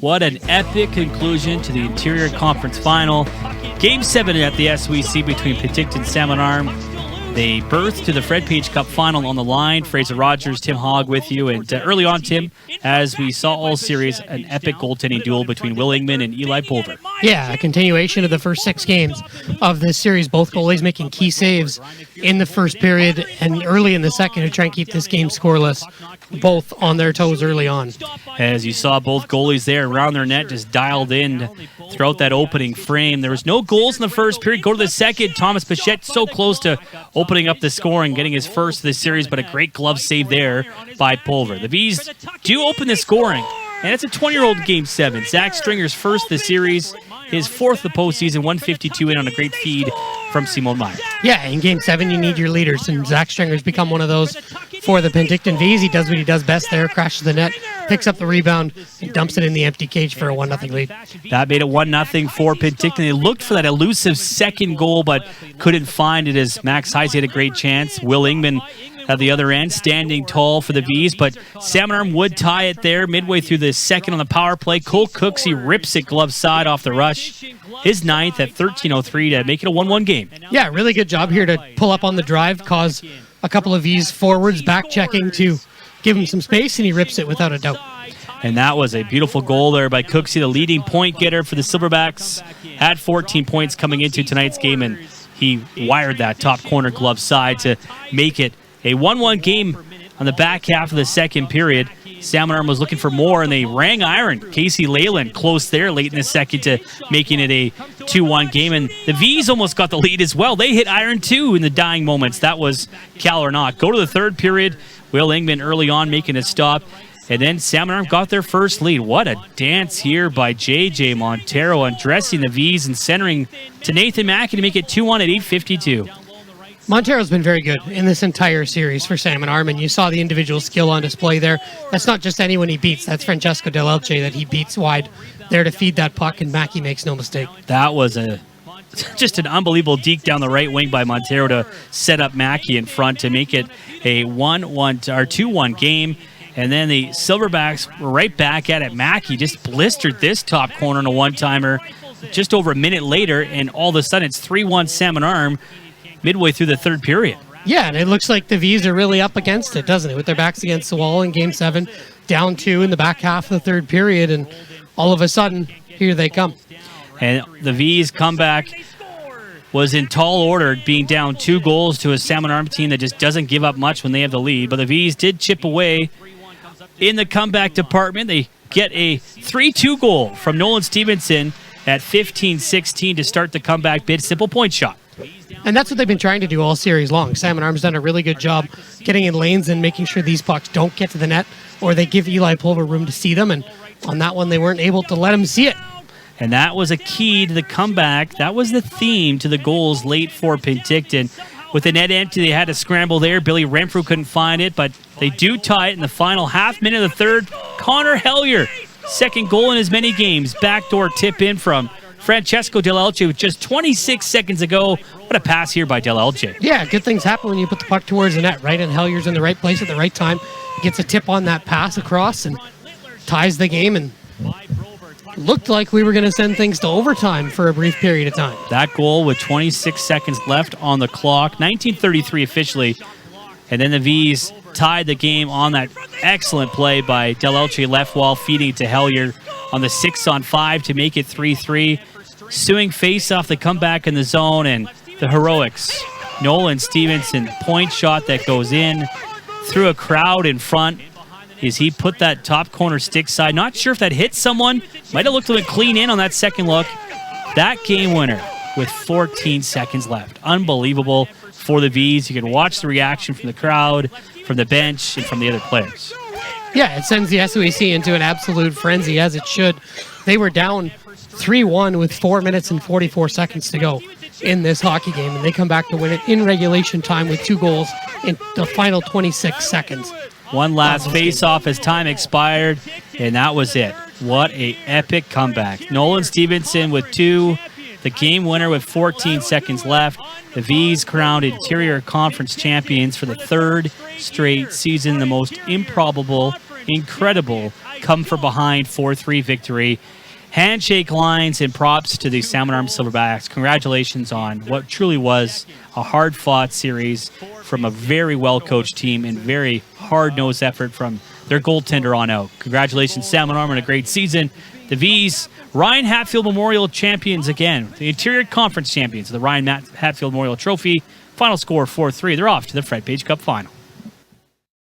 What an epic conclusion to the Interior Conference Final. Game 7 at the SWC between Penticton and Salmon Arm. They birthed to the Fred Page Cup Final on the line. Fraser Rogers, Tim Hogg with you. And early on, Tim, as we saw all series, an epic goaltending duel between Will Ingman and Eli Pulver. Yeah, a continuation of the first 6 games of this series. Both goalies making key saves in the first period and early in the second to try and keep this game scoreless. Both on their toes early on. As you saw, both goalies there around their net just dialed in throughout that opening frame. There was no goals in the first period. Go to the second. Thomas Bichette so close to opening up the scoring, getting his first of the series, but a great glove save there by Pulver. The Vees do open the scoring, and it's a 20-year-old Game 7. Zach Stringer's first of the series, his fourth of the postseason, 152 in on a great feed from Simone Meyer. Yeah, in Game 7, you need your leaders, and Zach Stringer's become one of those for the Penticton Vees. He does what he does best there, crashes the net, picks up the rebound, and dumps it in the empty cage for a 1-0 lead. That made it 1-0 for Penticton. They looked for that elusive second goal, but couldn't find it as Max Heise had a great chance. Will Ingman at the other end, standing tall for the Vees, but Salmon Arm would tie it there midway through the second on the power play. Cole Cooksey rips it glove side off the rush. His ninth at 13:03 to make it a 1-1 game. Yeah, really good job here to pull up on the drive, cause a couple of Vees forwards back checking to give him some space, and he rips it without a doubt. And that was a beautiful goal there by Cooksey, the leading point getter for the Silverbacks. Had 14 points coming into tonight's game, and he wired that top corner glove side to make it a 1-1 game on the back half of the second period. Salmon Arm was looking for more, and they rang iron. Casey Leyland close there late in the second to making it a 2-1 game. And the Vees almost got the lead as well. They hit iron too in the dying moments. That was Cal or not. Go to the third period. Will Ingman early on making a stop. And then Salmon Arm got their first lead. What a dance here by J.J. Montero, undressing the Vees and centering to Nathan Mackey to make it 2-1 at 8:52. Montero's been very good in this entire series for Salmon Arm, and you saw the individual skill on display there. That's not just anyone he beats. That's Francesco Del Elche that he beats wide there to feed that puck, and Mackey makes no mistake. That was just an unbelievable deke down the right wing by Montero to set up Mackey in front to make it a 2-1 game. And then the Silverbacks were right back at it. Mackey just blistered this top corner in a one-timer just over a minute later, and all of a sudden it's 3-1 Salmon Arm midway through the third period. Yeah, and it looks like the Vees are really up against it, doesn't it? With their backs against the wall in Game 7, down 2 in the back half of the third period, and all of a sudden, here they come. And the Vees comeback was in tall order, being down 2 goals to a Salmon Arm team that just doesn't give up much when they have the lead. But the Vees did chip away in the comeback department. They get a 3-2 goal from Nolan Stevenson at 15-16 to start the comeback bid. Simple point shot. And that's what they've been trying to do all series long. Salmon Arm's done a really good job getting in lanes and making sure these pucks don't get to the net, or they give Eli Pulver room to see them, and on that one they weren't able to let him see it. And that was a key to the comeback. That was the theme to the goals late for Penticton. With the net empty, they had to scramble there. Billy Renfrew couldn't find it, but they do tie it in the final half minute of the third. Connor Hellier, second goal in as many games. Backdoor tip in from Francesco Del Elche with just 26 seconds ago. What a pass here by Del Elche. Yeah, good things happen when you put the puck towards the net, right? And Hellier's in the right place at the right time. Gets a tip on that pass across and ties the game, and looked like we were going to send things to overtime for a brief period of time. That goal with 26 seconds left on the clock, 19:33 officially. And then the Vees tied the game on that excellent play by Del Elche left wall, feeding it to Hellier on the 6-on-5 to make it 3-3. Suing face-off the comeback in the zone, and the heroics. Nolan Stevenson, point shot that goes in through a crowd in front. As he put that top corner stick side. Not sure if that hit someone. Might have looked a little clean in on that second look. That game winner with 14 seconds left. Unbelievable for the Vees. You can watch the reaction from the crowd, from the bench, and from the other players. Yeah, it sends the SWC into an absolute frenzy, as it should. They were down 3-1 with 4 minutes and 44 seconds to go in this hockey game, and they come back to win it in regulation time with 2 goals in the final 26 seconds. One last face-off as time expired, and that was it. What a epic comeback. Nolan Stevenson with 2, the game winner with 14 seconds left. The Vees crowned Interior Conference champions for the 3rd straight season. The most improbable, incredible come from behind 4-3 victory. Handshake lines and props to the Salmon Arm Silverbacks. Congratulations on what truly was a hard-fought series from a very well-coached team and very hard-nosed effort from their goaltender on out. Congratulations, Salmon Arm, on a great season. The Vees, Ryan Hatfield Memorial champions again. The Interior Conference champions of the Ryan Hatfield Memorial Trophy. Final score 4-3. They're off to the Fred Page Cup final.